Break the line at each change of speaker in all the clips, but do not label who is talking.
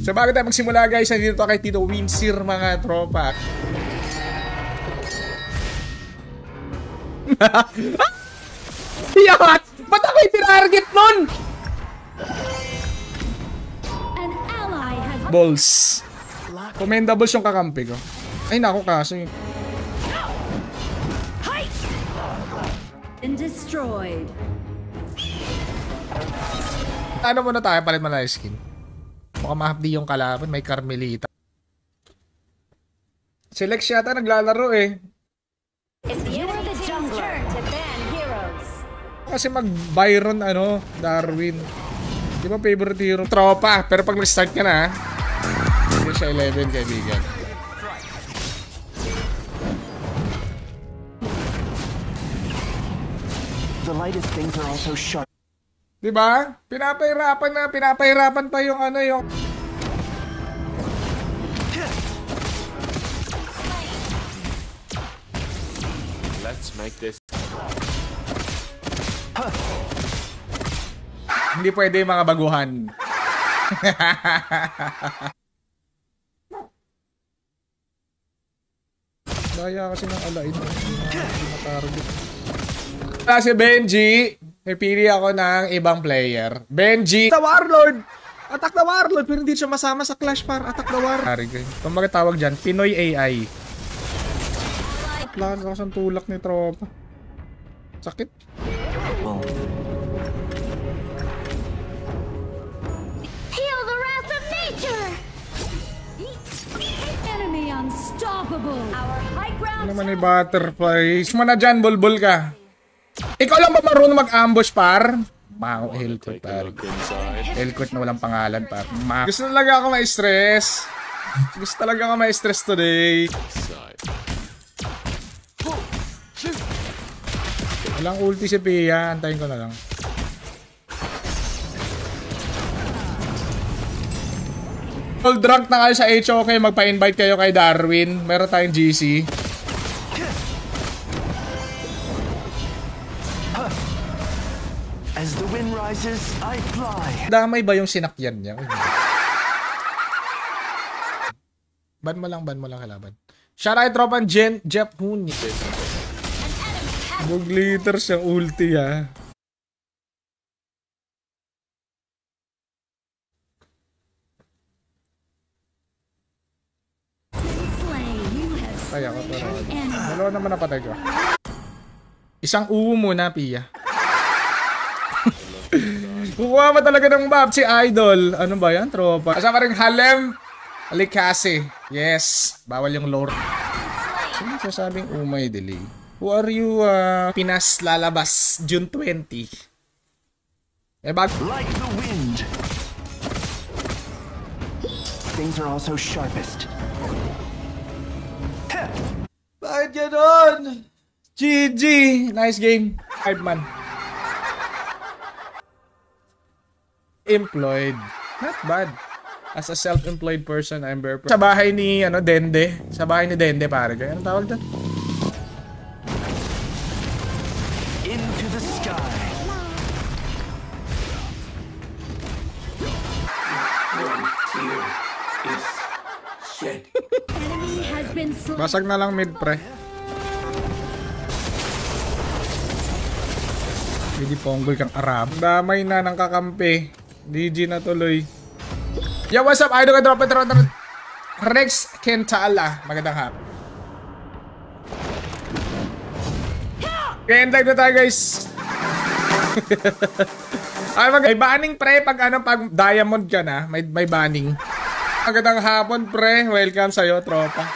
So bago tayo magsimula guys, nandito kay Tito Winsir mga tropa. Yat! Ba't ako itinarget nun? Balls. Commendables yung kakampi ko. Ay naku, kaso yun.
Destroyed.
Ano muna tayo, palit mo na yung skin. Mukhang mahapdi yung kalaban, may Carmelita. Si Lex yata naglalaro eh. Kasi mag-Byron Darwin. Di ba favorite hero? Tropa, pero pag nag-start ka na, hindi siya 11 kaibigan.
The lightest things are also sharp.
Diba? Pinapahirapan pa yung yung...
Let's make this.
Hindi pwede yung mga baguhan. Daya kasi ng alain. Si Benji, may pili ako ng ibang player. Benji! The Warlord! Attack the Warlord! Pero hindi siya masama sa Clash par. Attack the Warlord. Kung magkatawag dyan, Pinoy AI. Lakas ang tulak ni tropa. Sakit.
Oh.
Feel the wrath of nature! Enemy unstoppable! Our high ground...
Ano naman ni Butterfly? Mo na dyan, bulbul ka. Ikaw lang ba marunong mag-ambush par? Mao, Hellcourt par. Hellcourt na walang pangalan par. Gusto talaga ako ma-stress. Gusto talaga ako ma-stress today. Walang ulti si Pia. Antayin ko na lang. All drunk na kayo sa HOK. Magpa-invite kayo kay Darwin. Meron tayong GC.
As the wind rises, I fly.
Damay ba yung sinakyan niya? Ban mo lang kalaban. Shoutout tropan Jeff Hoon. Buglitter siyang ulti ha. Kaya ko to. Dalawa naman napatay ko. Isang uwo muna, Pia. Kukuha ba talaga ng map si Idol? Ano ba yan, tropa? Kasama rin Halem Alikase. Yes, bawal yung lore. Sino sasabing umay delay? Who are you, Pinas lalabas June 20?
Like the wind. Things are also sharpest.
Bakit ganon? GG! Nice game. Hard man. Employed. Not bad. As a self-employed person, I'm very proud. Sa bahay ni Dende. Sa bahay ni Dende pare. Anong tawag doon?
Into the sky.
Basag na lang mid pre. Hindi ponggol kang Arab. Damay na ng kakampi. DG na tuloy. Yo, what's up? Idol ka drop it. Rex Kentala. Magandang hap. Okay, end live na tayo guys. May banning pre pag diamond ka na. May banning. Magandang hapon pre. Welcome sa'yo tropa.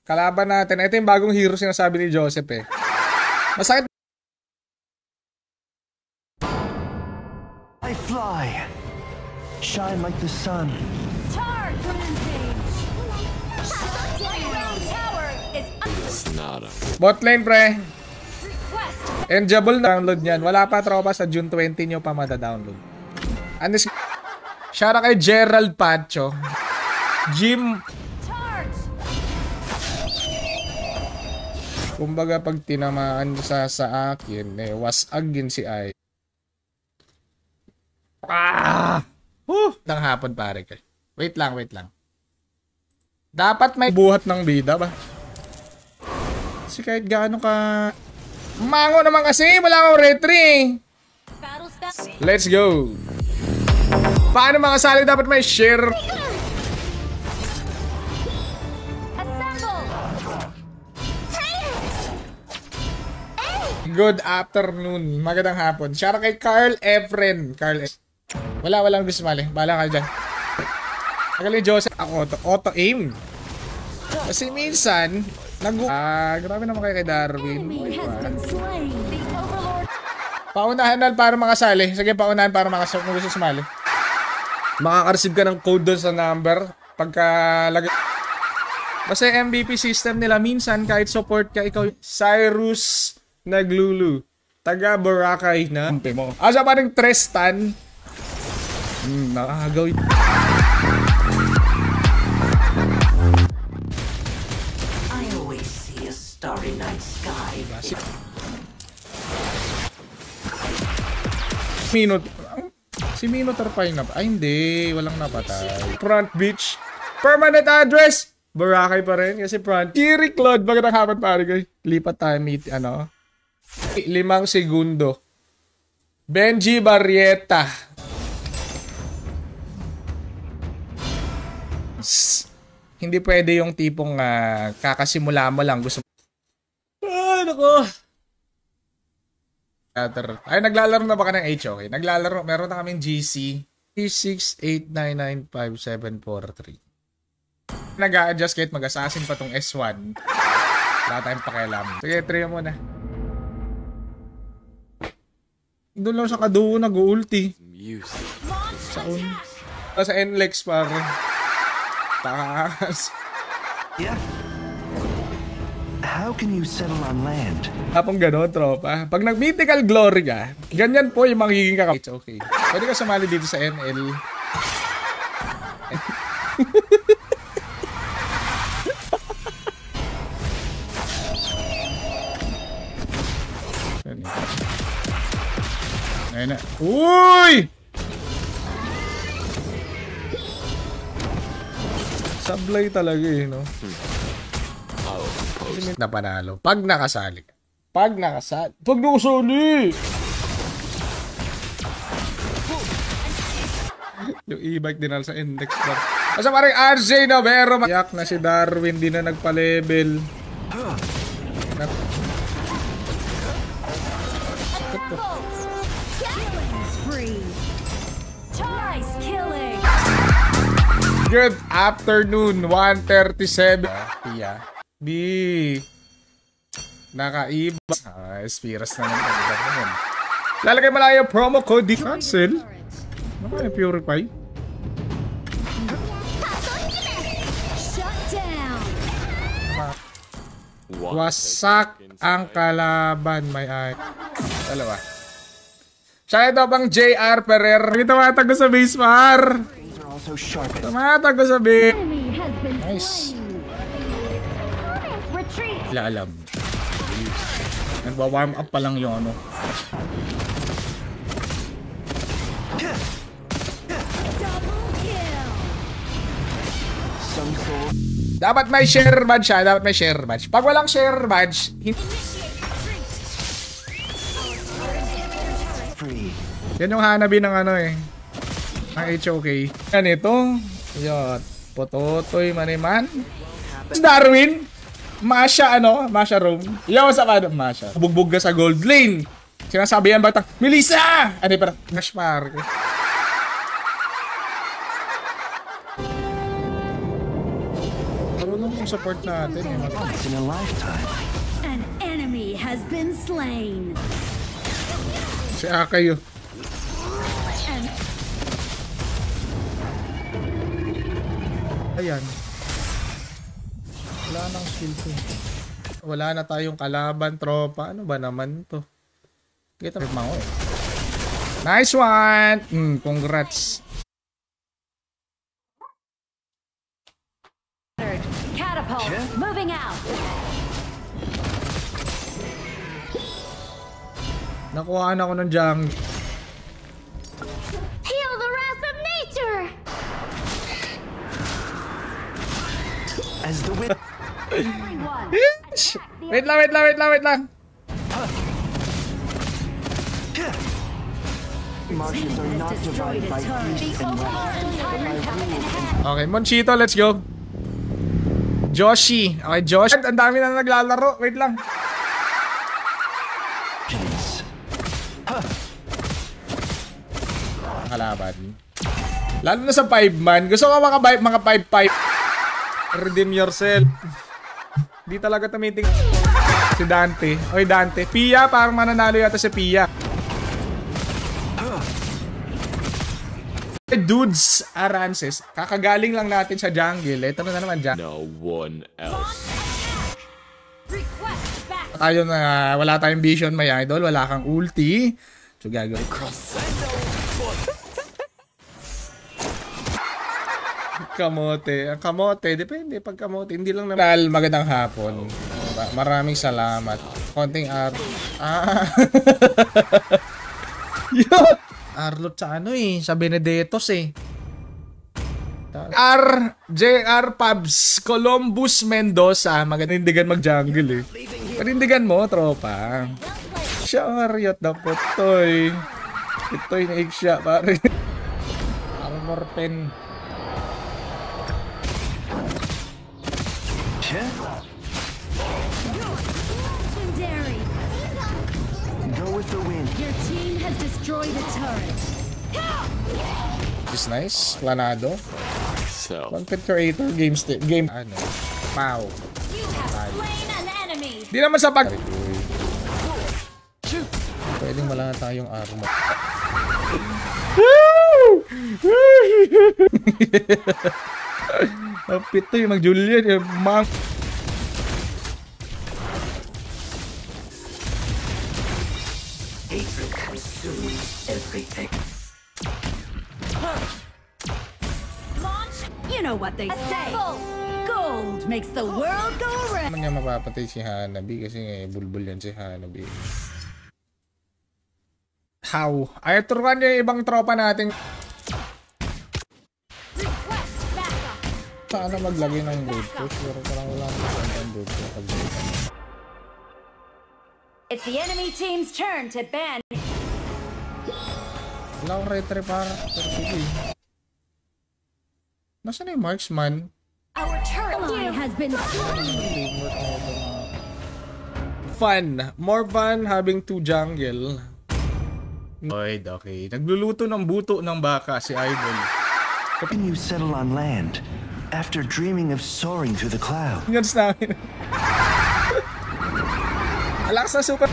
Kalaban natin. Ito yung bagong hero sinasabi ni Joseph eh. Masakit.
I fly. Shine like the sun.
Charge! Rampage! Tower is
Bot lane pre. Enjoyable download niyan. Wala pa tropa sa June 20 nyo pa mada-download. Shout out kay Gerald Pacho. Jim. Kumbaga pag tinamaan sa akin, wasag yun si Ay. Nang hapon pare ka. Wait lang. Dapat may buhat ng bida ba? Kasi kahit gaano ka... Mango naman kasi, wala akong retry.
Battle spell.
Let's go. Paano makasali dapat may share?
Assemble.
Good afternoon. Magandang hapon. Shout out kay Carl Efren. Walang gusto mali. Bahala ka dyan. Magaling Joseph. Ako, auto-aim. Kasi minsan, grabe naman kayo kay Darwin.
Enemy has been slain. The Overlord.
Paunahan na para makasali. Sige, paunahan para makasali kung gusto sumali. Makaka-receive ka ng code doon sa number. Pagkalagay. Kasi MVP system nila, minsan kahit support ka, ikaw, Cyrus Naglulu. Taga Boracay na. Asa pa rin Tristan. Nakakagaw yun.
Starry night sky.
Si Minotaur pa yung ay hindi, walang napatay. Front beach. Permanent address. Boracay pa rin kasi front. Kiri Claude, bakit ang hapon pare ko? Lipat tayo meet, 5 segundo. Benji Barrieta. Hindi pwede yung tipong kakasimula mo lang gusto. Nako. Ay, naglalaro na ba ka ng HOK? Naglalaro, meron na kaming GC 3689957343. Nag-a-adjust kahit mag-assassin pa tong S1. Wala tayong pakialam. Sige, try mo na. Doon lang sa kaduo nag-ulti. Sa NLEX pare. Takas.
Yeah. How can you settle on land?
Tapong gano'n, tropa. Pag nag-mythical glory ka, ganyan po yung magiging kakap. It's okay. Pwede ka sumali dito sa ML. Ayun na. Uy! Sablay talaga eh, no? Na panalo. Pag nakasali. Pag nakasali. Yung e-bike dinal sa index bar. Asa parang RJ Novero. Yak na si Darwin. Di na nagpa-level.
Killing spree. Nice killing.
Good afternoon. 1:37. Yeah. Nakaiba. Espiras na naman. Lalagay mo lang yung promo code di cancel. Ano yung purify?
Shut down.
Wasak ang kalaban. May ay. Dalawa. Siya ito bang JR Ferrer. Tumatag ko sa base par. Tumatag ko sa base.
Enemy has been
Nice.
slain. Retreat.
Wala alam. Nagwa-warm up pa lang yung ano.
Double kill.
Dapat may share badge siya. Dapat may share badge. Pag walang share badge, yan yung hanabi ng ano eh. Ang HOK. Yan ito. Yan. Pototoy maniman. Darwin. Masha Masha Rome. Yaw sa ano? Masha. Bugbog ka sa gold lane. Sinasabi yan batang, Melissa! Ano para? Nashmar. Marunong kong support natin eh.
Once in a lifetime.
An enemy has been slain.
Si Akayo.
And
Ayan. Wala nang skill to. Wala na tayong kalaban, tropa. Ano ba naman to? Kita mo eh. Nice one! Congrats.
catapult moving out.
Nakuhaan ako ng junk.
As the wind...
Everyone,
Wait lang.
Marches are
has
not
destroyed
divided
a
by
turret.
east and west.
Okay, Monchito, let's go. Joshi. Okay, Josh. Ang dami na naglalaro. Wait lang. Kalaban. Lalo na sa 5-man. Gusto ko mga 5-5. Redeem yourself. Di talaga tumiting. Si Dante. Oy, Dante. Pia, parang mananalo yata si Pia. Dudes, Arances. Kakagaling lang natin sa jungle. Ito na naman jungle.
No one else.
Request back.
Tayo na wala tayong vision, may idol. Wala kang ulti. So gagawin. Kamote. Ang kamote. Depende pag kamote. Hindi lang naman. Magandang hapon. Maraming salamat. Konting Yun! Arlot sa ano sa Benedettos JR Pubs, Columbus, Mendoza. Maganindigan mag-jungle Panindigan mo, tropa. Chariot na putoy. Ito'y naik siya, pare. Armor pen.
Legendary.
Go with the wind.
Your team has destroyed a turret.
Is nice. Planado.
So,
Content creator game. Ano? Pow.
You have slain an enemy.
Di naman sa pag... Pwedeng wala na tayong armor. Ang pito yung mag-Julian. Mang...
Launch. You know what they say. Gold makes the world go around.
Naman niya mapapatay si Hanabi kasi nga bulbul yan si Hanabi. How? Ay, turuan niya yung ibang tropa natin.
Request backup.
Sana maglagay ng gold push. Pero parang wala ng gold push.
It's the enemy team's turn to ban.
Wala akong retry para. Pero sige. Nasaan na yung marksman?
Our turret line has been slain.
Fun. More fun having two jungle. Okay. Nagluluto ng buto ng baka si Idol.
How can you settle on land after dreaming of soaring through the clouds?
Yan sa namin. Alakas na sukat.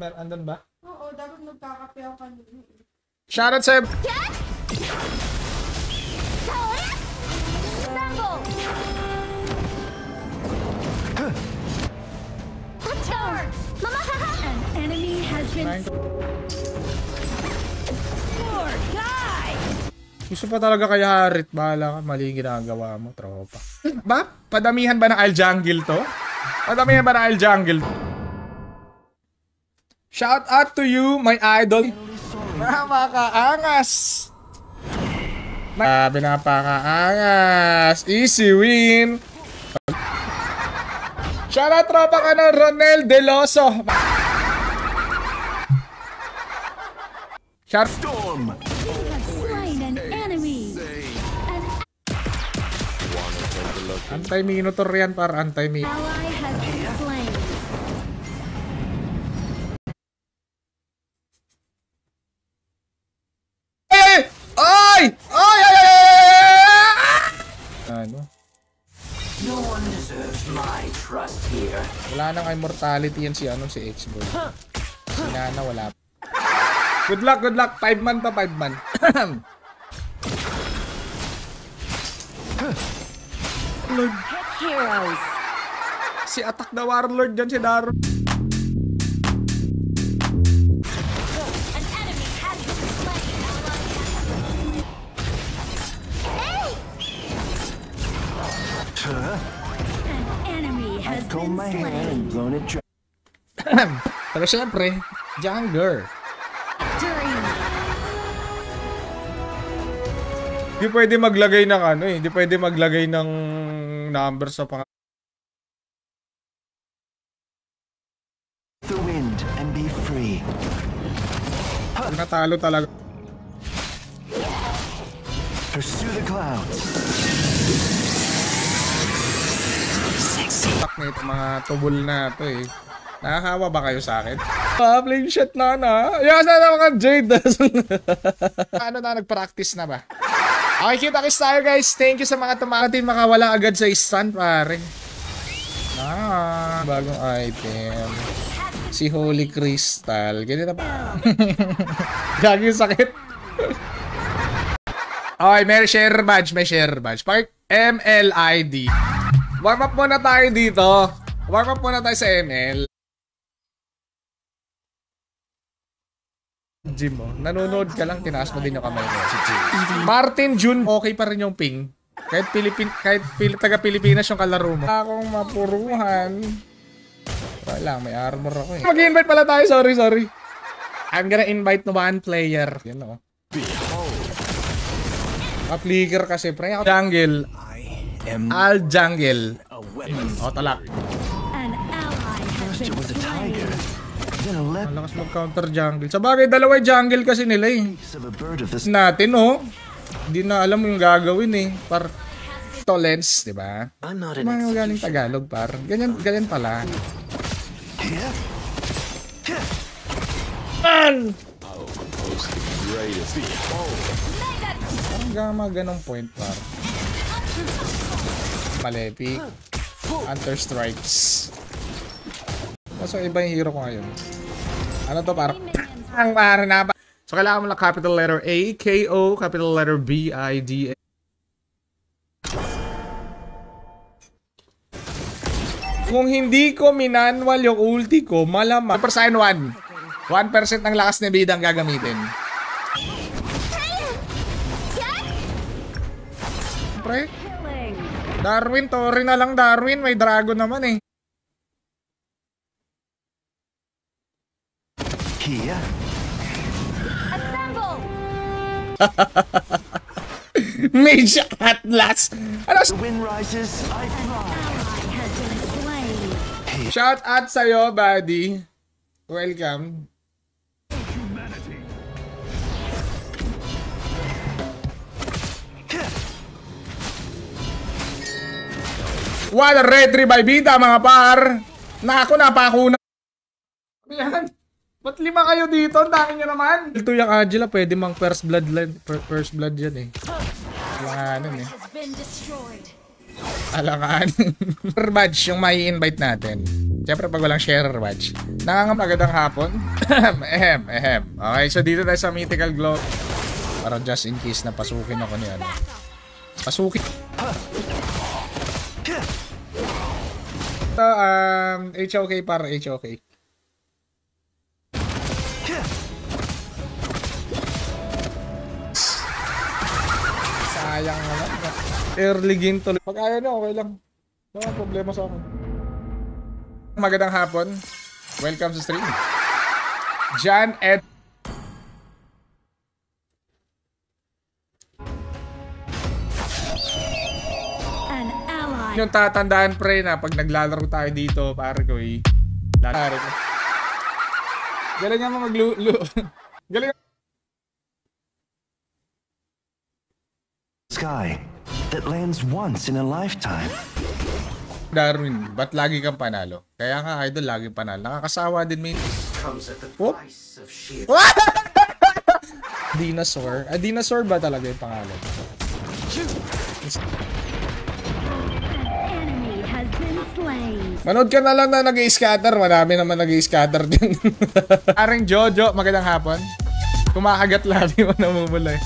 Andun ba?
Oo, dapat magkakape ako kanina.
Shoutout Seb!
Assemble. Charge. An enemy has been poor guy.
Gusto pa talaga kaya Harit. Bahala ka. Mali yung ginagawa mo, tropa. Ba? Padamihan ba ng Isle Jungle to? Padamihan ba ng Isle Jungle? Shout out to you, my idol. Napakaangas. Napakaangas. Easy win. Shout out tropa ka ng Ronel Deloso. Shout
Storm!
You have slain an enemy.
Anti-Minotaur yan para anti-Minotaur.
Ally has been slain.
Ano?
No one deserves my trust here.
Wala nang immortality yan si X-Boy. Si Nana wala. Good luck. 5 man pa, 5 man. Lord.
Heroes.
Si Attack the Warlord dyan si Daro.
An enemy has been slain. An enemy has
I've combed
been
my hair
slain.
and blown it dry.
Pero syempre, jungler.
Victory.
Di pwede maglagay ng ano eh. Di pwede maglagay ng number sa pang...
The wind and be free.
Natalo talaga.
Pursue the clouds.
Tak na ito mga tubol na ito eh. Nakakawa ba kayo sa akin? Flame shot na na. Yan na mga Jade. Ano na, nag-practice na ba? Okay, kita-kits tayo guys. Thank you sa mga tumating makawala agad sa stun pare. Bagong item. Si Holy Crystal. Ganito pa. Gagi yung sakit. Okay, may share badge. May share badge. Pakik MLID. Warm up muna tayo dito. Warm up muna tayo sa ML. Jim, oh. Nanonood ka lang, tinaas mo din yung kamay mo. Martin June, okay pa rin yung ping. Kahit taga-Pilipinas yung kalaro mo. Akong mapuruhan. Wala, may armor ako eh. Mag-invite pala tayo, sorry. I'm gonna invite no one player. Yan o. Flicker kasi, pre. Jungle. Al jungle. O, talak.
An ally has been slain.
Then a
Ang lakas mag-counter jungle. Sa bagay, dalawa jungle kasi nila eh.
of a bird of the
Natin oh. Hindi na alam yung gagawin eh. Par Tolens, di ba?
I'm not an
Mga galing Tagalog par. Ganyan pala. Man! Parang gama ganong point par. Malefic. Hunter Strikes. So iba yung hero ko ngayon. Ano to parang ang para na ba? So kailangan mo lang capital letter A, K-O, capital letter B, I, D, A. Kung hindi ko minanwal yung ulti ko, malamang. Percent 1. 1% ng lakas na bida ang gagamitin. Pre? Darwin, Tori na lang Darwin. May dragon naman eh.
Kia.
Assemble!
Mage Atlas. Ano?
The wind rises, I fly.
Ally has been slain.
Shout out sa'yo, buddy. Welcome. What a retry by Bita, mga par. Napako na. Yan. Ba't 5 kayo dito? Ang dami nyo naman. Ito yung Angela, pwede mang first blood yan eh. Alanganin eh.
Has been destroyed.
Alanganin. Share badge yung may invite natin. Siyempre pag walang share badge. Nangangamagandang hapon. Okay, so dito tayo sa Mythical Glow. Para just in case na pasukin ako ni ano. Pasukin. Ito, HOK para HOK. Sayang naman. Early game tuloy. Pag ayaw na, okay lang. Wala problema sa akin. Magandang hapon. Welcome sa stream. John Ed.
An ally.
Yung tatandaan pre na pag naglalaro tayo dito, pare ko eh. Lalaro ko. Galing nga mo Galing.
Sky that lands once in a lifetime.
Darwin, ba't lagi kang panalo? Kaya nga idol, lagi panalo. Nakakasawa din may...
Comes at the
Whoop.
price of sheer.
Dinosaur? Dinosaur ba talaga yung pangalan?
Enemy has been slain.
Manood ka na lang na nag-i-scatter. Marami naman nag-i-scatter din. Aring Jojo, magandang hapon. Kumakagat labi mo namumula eh.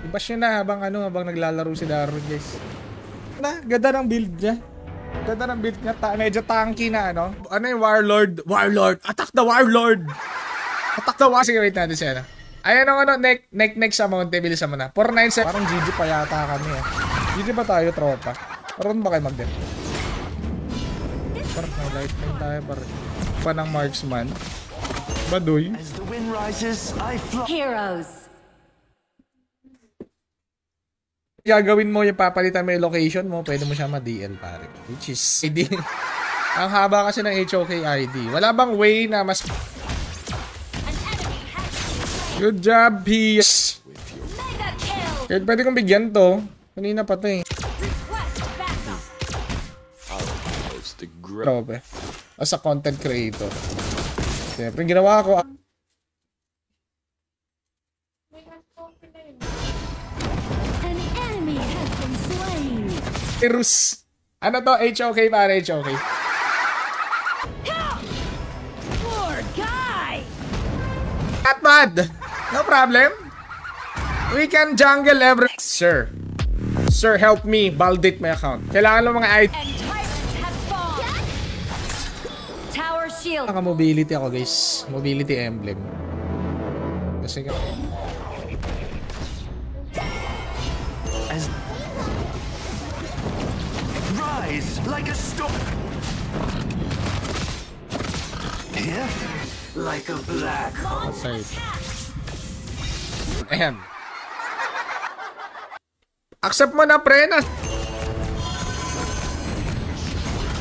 Ibash nyo na habang naglalaro si Darwin guys. Ganda ng build niya. Ganda ng build niya. Medyo tanky na ano. Ano yung Warlord? Warlord! Attack the Warlord! Attack the Warlord! Sige, wait natin siya. Ayan ang neck sa Monte. Bilisan mo na. 497. Parang GG pa yata kami eh. GG ba tayo, tropa? Parang ba kayo mag-death? Parang may lightning tayo parang. Pa ng marksman. Baduy.
As the wind rises, I fly.
Heroes.
Gagawin mo yung papalitan mo yung location mo, pwede mo siya ma-DL pare. Which is ID. Ang haba kasi ng HOK ID. Wala bang way na mas... Good job, PS.
Mega kill.
Kahit pwede kong bigyan to. Kanina pa to eh.
Request backup.
It's the grip.
Grabe. As a content creator. Siyempre, ginawa ko.
May nag-copy na yun.
An enemy has been slain.
Virus. Ano to? HOK pare, HOK.
Poor guy.
Not bad. No problem. We can jungle every... Sir. Sir, help me validate my account. Kailangan ng mga ID.
And tyrants have spawned. Tower shield.
Naka-mobility ako guys. Mobility emblem. Kasi
As rise like a storm. Here,
Like a black hole.
side. Ayan. Accept mo na, pre. Na.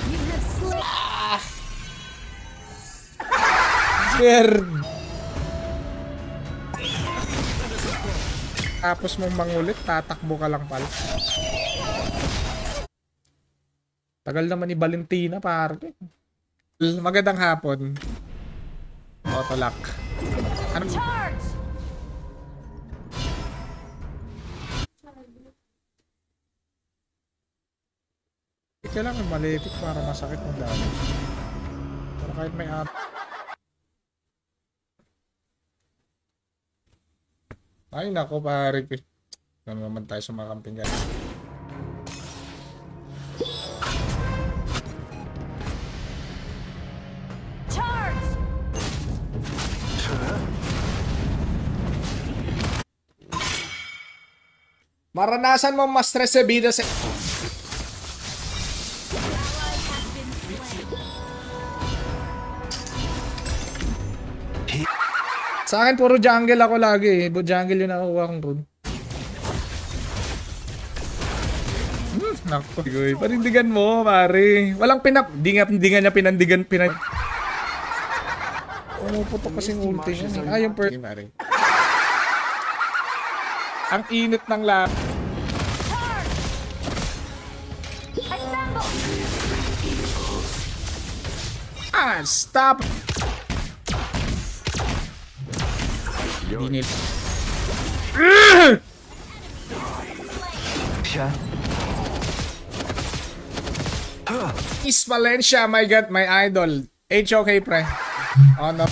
You have slain.
Weird. Tapos mong mangulit, tatakbo ka lang pala. Tagal naman ni Valentina, pare. Magandang hapon. Autolock. Ano?
Charge.
Kailangan malitik para masakit ng damage. Pero kahit may Ay nako pare. Ano naman tayo sa mga kamping guys.
Charge.
Maranasan mo mas stress sa bida sa... Sa akin puro jungle ako lagi eh. Jungle yung nakuha kong rune. Nako. Panindigan mo, pare. Walang Di nga niya pinandigan. Pumuputok kasing ulti niya. Ah, yung pare. Ang init ng lap.
Assemble.
Ah, stop! Binil.
Siya.
Is Valencia, my god, my idol. HOK, pre. Oh no.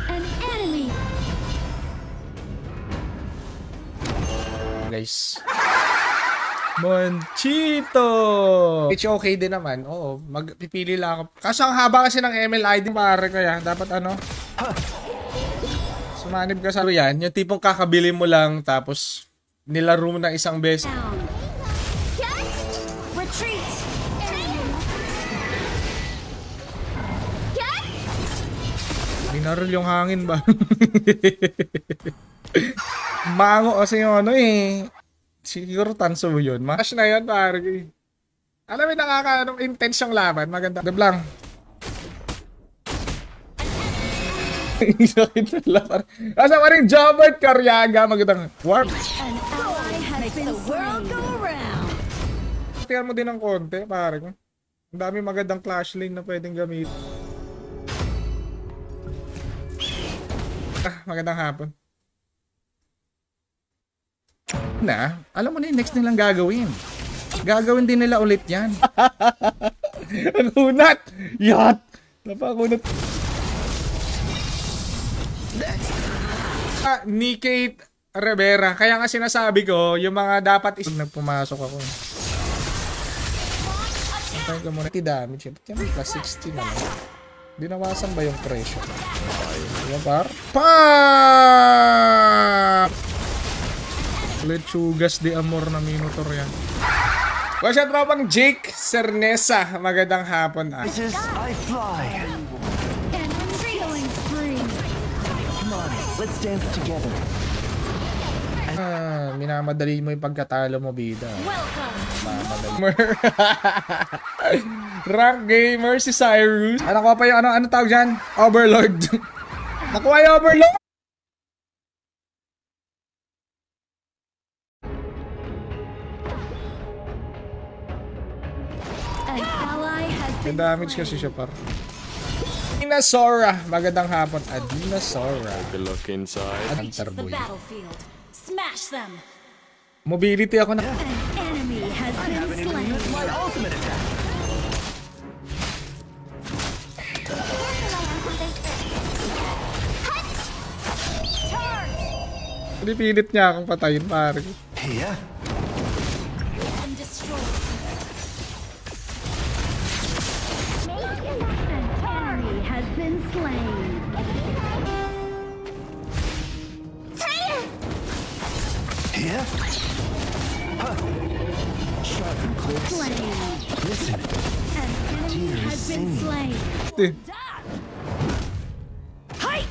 An enemy.
Guys. Monchito! HOK din naman. Oo, magpipili lang ako. Kaso ang haba kasi ng ML ID, pare, kaya dapat ano? Sumanib ka sa yan. Yung tipong kakabili mo lang tapos nilaro mo ng isang beses.
Down. Retreat.
Binaril yung hangin ba? Mango kasi yung ano eh. Siguro tanso yun. Mash na yun, pare. Alam mo, intense yung laban. Maganda. Dablang. Sakit na laban. Asa pa rin Jobert Carriaga. Magandang warp.
An ally has been the world go around.
Tingnan mo din ng konti, pare. Ang dami magandang clash lane na pwedeng gamitin. Magandang hapon. Alam mo na yung next nilang gagawin. Gagawin din nila ulit yan. Ang hunat! Yat! Napakunat. Ni Kate Rivera. Kaya nga sinasabi ko, yung mga dapat nagpumasok ako. Antay ko muna. Damage. Ba't yan? Plus 60 na lang. Dinawasan ba yung presyo? Yan par? Lechugas de amor na Minotaur yan. What's up, tropang Jake Cernesa? Magandang hapon ah.
Rises, I fly.
And retreating spree.
Come on, let's dance together.
Minamadali mo yung pagkatalo mo, bida.
Welcome.
Rank gamer si Cyrus. Nakuha pa yung ano tawag dyan? Overlord. Nakuha yung Overlord.
An ally has
May
been
damage
slain.
kasi siya par. Adinasora. Magandang hapon. Adinasora.
Take a look inside.
Reaches the
Boy.
battlefield. Smash them.
Mobility ako na.
An enemy has been slain.
My ultimate attack.
Pinipilit niya akong patayin, pare.
Here.
And destroyed. An enemy has been slain.
Here. Sharp and close.
Slain.
Listen.
An enemy has been slain. Hi!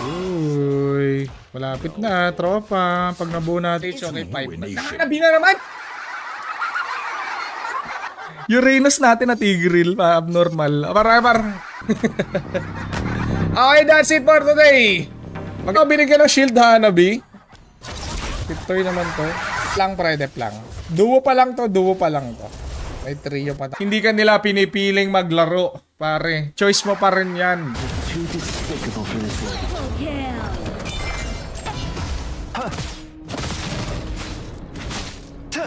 Uy. Malapit na, tropa. Pag nabuo natin, okay, 5. Nakanabi na naman! Uranus natin na Tigreal, abnormal. Par. Okay, that's it for today. Binigyan ng shield, Hanabi. Victory naman to. Lang, dep lang. Duo pa lang to. May trio pa. Hindi ka nila pinipiling maglaro, pare. Choice mo pa rin yan.
Too despicable for this world.
Double kill.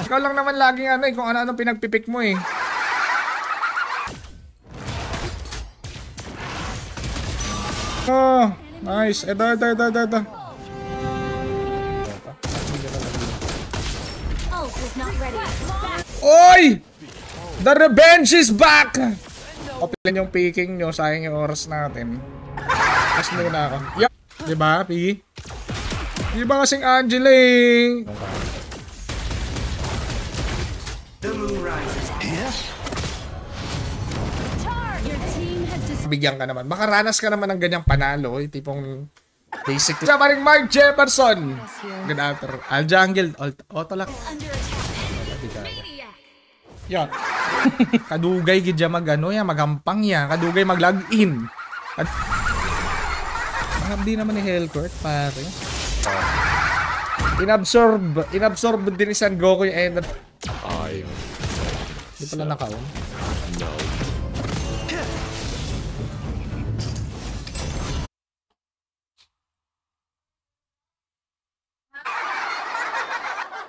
Ikaw lang naman laging kung ano pinagpipik mo eh. Oh, nice. Ito.
Ult is not ready.
Oy! The revenge is back! Open yung picking nyo, sayang yung oras natin. Mas muna ako. Yup! Diba, P? Diba kasing Angela eh?
The moon rises.
Here.
Your team has destroyed.
Bigyan ka naman. Makaranas ka naman ng ganyang panalo. Yung tipong basic. Siya pa rin Mark Jefferson. Good after. Al Jungle. Otolak.
Under attack. Media.
Yan. Kadugay gidya magampang ya. Kadugay mag-login. Di naman ni Hellcourt, pare. Inabsorb din ni San Goku yung energy.
I'm
Di pala nakaon.
no.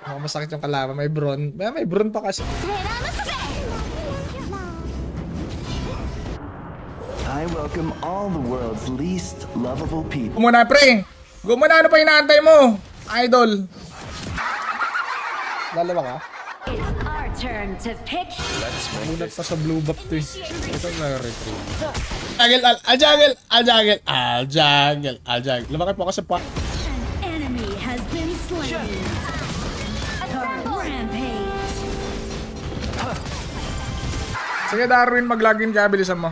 Oh, masakit yung kalaban. May Bron. May Bron pa kasi.
I welcome all the world's least lovable people.
Go muna, pre. Go muna. Ano pa inaantay mo? Idol. Lalawa ka?
It's our turn to pick.
Mulat pa sa blue buff to eh. Ito na retreat. Al jungle. Lumakit po ako sa pa.
An enemy has been slain. Rampage.
Sige, Darwin, mag-login ka. Bilisan mo.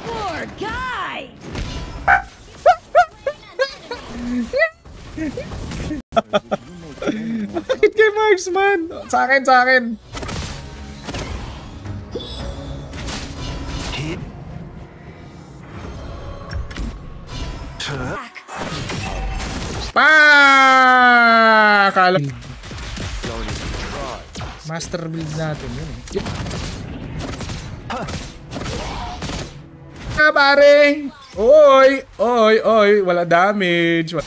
Poor guy.
Bakit kay Marksman? Sa akin.
Here.
Back.
Kala
Don't even try.
master build natin yun eh. Pare! Oy! Wala damage.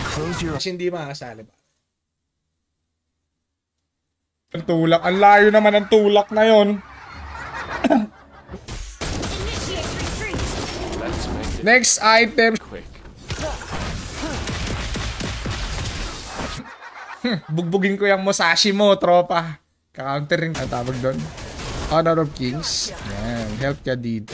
Close your
Kasi hindi makasali ba? Ang tulak. Ang layo naman ng tulak na yon.
Initiate retreat.
Let's make it
Next item.
quick.
Bugbugin ko yung Musashi mo, tropa. Ka-counter rin ang tawag doon. Honor of Kings. Yan. Help ka dito.